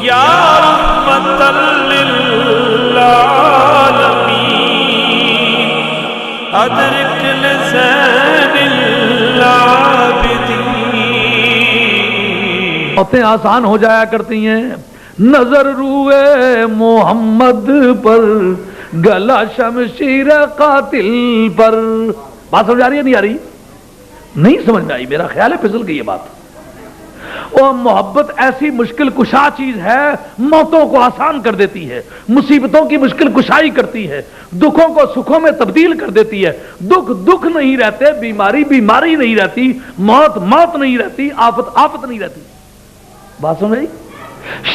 یا رحمت للعالمین ادرک لزین العابدین. باتیں آسان ہو جایا کرتی ہیں. نظر روئے محمد پر گلا شمشیر قاتل پر. بات سمجھ آ رہی ہے نہیں آ رہی؟ نہیں سمجھ میں آئی، میرا خیال ہے پھسل گئی یہ بات. اور محبت ایسی مشکل کشا چیز ہے، موتوں کو آسان کر دیتی ہے، مصیبتوں کی مشکل کشائی کرتی ہے، دکھوں کو سکھوں میں تبدیل کر دیتی ہے. دکھ دکھ نہیں رہتے، بیماری بیماری نہیں رہتی، موت موت نہیں رہتی، آفت آفت نہیں رہتی. بات سمجھ آئی؟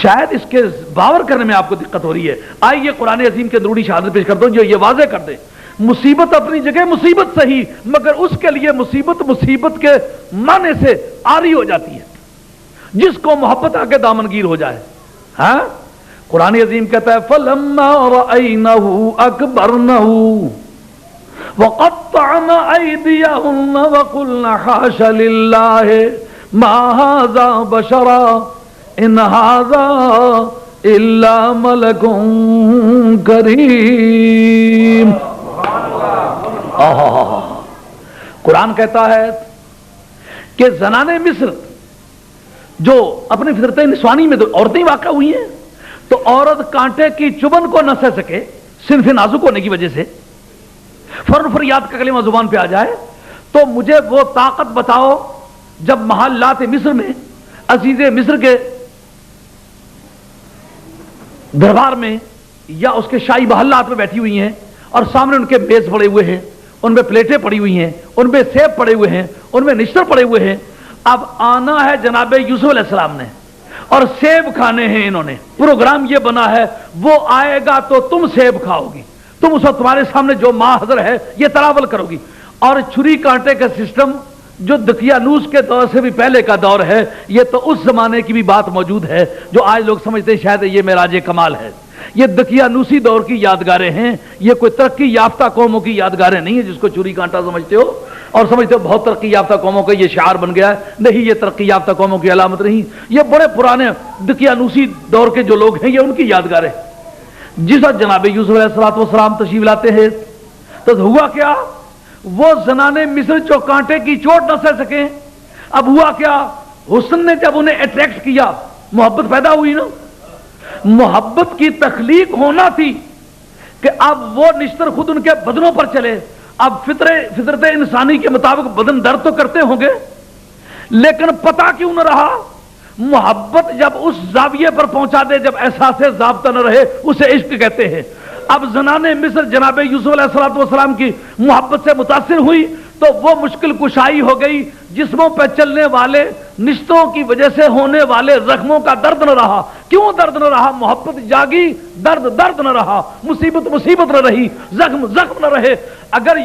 شاید اس کے باور کرنے میں آپ کو دقت ہو رہی ہے. آئیے قرآن عظیم کے درودی شہادت پیش کرتا ہوں جو یہ واضح کر دے. مصیبت اپنی جگہ مصیبت صحیح، مگر اس کے لیے مصیبت مصیبت کے معنی سے عاری ہو جاتی ہے جس کو محبت آ کے دامنگیر ہو جائے. ہاں قرآن عظیم کہتا ہے فَلَمَّا رَأَيْنَهُ أَكْبَرْنَهُ وَقَطَّعْنَ أَيْدِيَهُنَّ وَقُلْنَ حَاشَ لِلَّهِ مَا هَذَا بَشَرًا إِنْ هَذَا إِلَّا مَلَكٌ كَرِيمٌ. قرآن کہتا ہے کہ زنان مصر جو اپنی فطرت نسوانی میں عورتیں واقع ہوئی ہیں تو عورت کانٹے کی چبن کو نہ سہ سکے صنف نازک ہونے کی وجہ سے، فوراً فریاد کا کلمہ زبان پہ آ جائے تو مجھے وہ طاقت بتاؤ جب محلات مصر میں عزیز مصر کے دربار میں یا اس کے شاہی محلات میں بیٹھی ہوئی ہیں اور سامنے ان کے میز پڑے ہوئے ہیں، ان میں پلیٹیں پڑی ہوئی ہیں، ان میں سیب پڑے ہوئے ہیں، ان میں نشتر پڑے ہوئے ہیں. اب آنا ہے جناب یوسف علیہ السلام نے اور سیب کھانے ہیں. انہوں نے پروگرام یہ بنا ہے وہ آئے گا تو تم سیب کھاؤ گی، تم اس وقت تمہارے سامنے جو ماحضر ہے یہ تناول کرو گی. اور چھری کانٹے کا سسٹم جو دقیانوس کے دور سے بھی پہلے کا دور ہے، یہ تو اس زمانے کی بھی بات موجود ہے جو آج لوگ سمجھتے ہیں شاید یہ معراج کمال ہے. یہ دقیانوسی دور کی یادگاریں ہیں، یہ کوئی ترقی یافتہ قوموں کی یادگاریں نہیں ہیں جس کو چوری کانٹا سمجھتے ہو اور سمجھتے ہو بہت ترقی یافتہ قوموں کا یہ شعار بن گیا ہے. نہیں، یہ ترقی یافتہ قوموں کی علامت نہیں، یہ بڑے پرانے دقیانوسی دور کے جو لوگ ہیں یہ ان کی یادگاریں. جس وقت جناب یوسف علیہ السلام تشریف لاتے ہیں تو ہوا کیا؟ وہ زنان مصر جو کانٹے کی چوٹ نہ سہ سکیں، اب ہوا کیا؟ حسن نے جب انہیں اٹریکٹ کیا، محبت پیدا ہوئی نا. محبت کی تخلیق ہونا تھی کہ اب وہ نشتر خود ان کے بدنوں پر چلے. اب فطرت انسانی کے مطابق بدن درد تو کرتے ہوں گے، لیکن پتہ کیوں نہ رہا؟ محبت جب اس زاویے پر پہنچا دے جب احساس ضابطہ نہ رہے اسے عشق کہتے ہیں. اب زنان مصر جناب یوسف علیہ السلام کی محبت سے متاثر ہوئی تو وہ مشکل کشائی ہو گئی. جسموں پہ چلنے والے نشتوں کی وجہ سے ہونے والے زخموں کا درد نہ رہا. کیوں درد نہ رہا؟ محبت جاگی، درد نہ رہا، مصیبت نہ رہی، زخم نہ رہے. اگر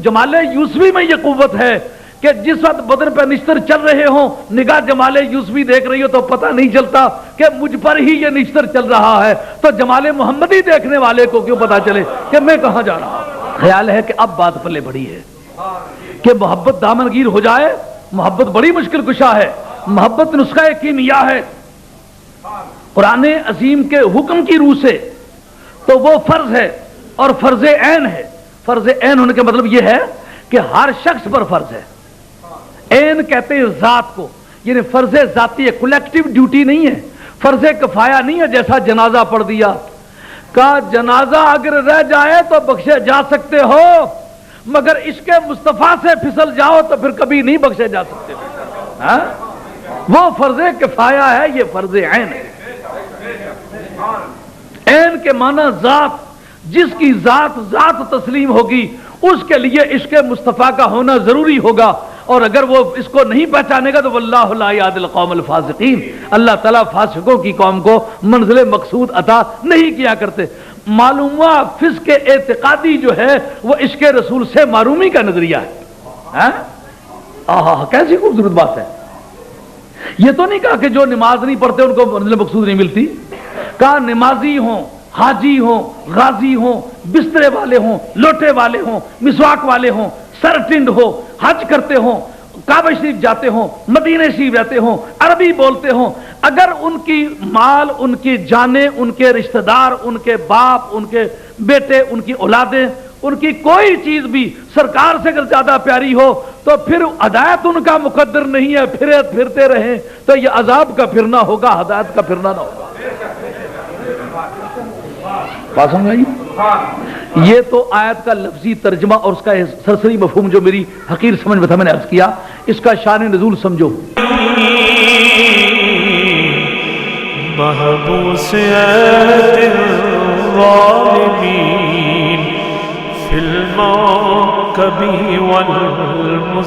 جمال یوسفی میں یہ قوت ہے کہ جس وقت بدن پہ نشتر چل رہے ہوں نگاہ جمال یوسفی دیکھ رہی ہو تو پتہ نہیں چلتا کہ مجھ پر ہی یہ نشتر چل رہا ہے، تو جمال محمدی دیکھنے والے کو کیوں پتہ چلے کہ میں کہاں جا رہا ہوں؟ خیال ہے کہ اب بات پلے بڑی ہے کہ محبت دامنگیر ہو جائے. محبت بڑی مشکل کشا ہے، محبت نسخہ کیمیا ہے. قرآن عظیم کے حکم کی روح سے تو وہ فرض ہے اور فرض عین ہے. فرض عین ہونے کا مطلب یہ ہے کہ ہر شخص پر فرض ہے. عین کہتے ہیں ذات کو، یعنی فرض ذاتی ہے، کولیکٹیو ڈیوٹی نہیں ہے، فرض کفایہ نہیں ہے. جیسا جنازہ پڑھ دیا کا جنازہ اگر رہ جائے تو بخشے جا سکتے ہو، مگر عشق مصطفیٰ سے پھسل جاؤ تو پھر کبھی نہیں بخشے جا سکتے. ہاں؟ وہ فرض کفایہ ہے، یہ فرض عین ہے. عین کے معنی ذات، جس کی ذات تسلیم ہوگی اس کے لیے عشق مصطفیٰ کا ہونا ضروری ہوگا. اور اگر وہ اس کو نہیں پہچانے گا تو واللہ لا یہدی القوم الفاسقین، اللہ تعالیٰ فاسقوں کی قوم کو منزل مقصود عطا نہیں کیا کرتے. معلوم ہوا فسق اعتقادی جو ہے وہ عشق رسول سے معرومی کا نظریہ ہے. کیسی خوبصورت بات ہے. یہ تو نہیں کہا کہ جو نماز نہیں پڑھتے ان کو منزل مقصود نہیں ملتی. کہا نمازی ہوں، حاجی ہوں، غازی ہوں، بسترے والے ہوں، لوٹے والے ہوں، مسواک والے ہوں، سر ٹنڈ ہو، حج کرتے ہوں، کعبہ شریف جاتے ہوں، مدینہ شریف رہتے ہوں، عربی بولتے ہوں، اگر ان کی مال، ان کی جانیں، ان کے رشتہ دار، ان کے باپ، ان کے بیٹے، ان کی اولادیں، ان کی کوئی چیز بھی سرکار سے اگر زیادہ پیاری ہو تو پھر ہدایت ان کا مقدر نہیں ہے، پھرتے رہیں تو یہ عذاب کا پھرنا ہوگا، ہدایت کا پھرنا نہ ہوگا۔ بات سمجھ آئی؟ یہ تو آیت کا لفظی ترجمہ اور اس کا سرسری مفہوم جو میری حقیر سمجھ میں تھا میں نے عرض کیا، اس کا شان نزول سمجھو۔ محبوس الظالمین فی الموکب والمزدحم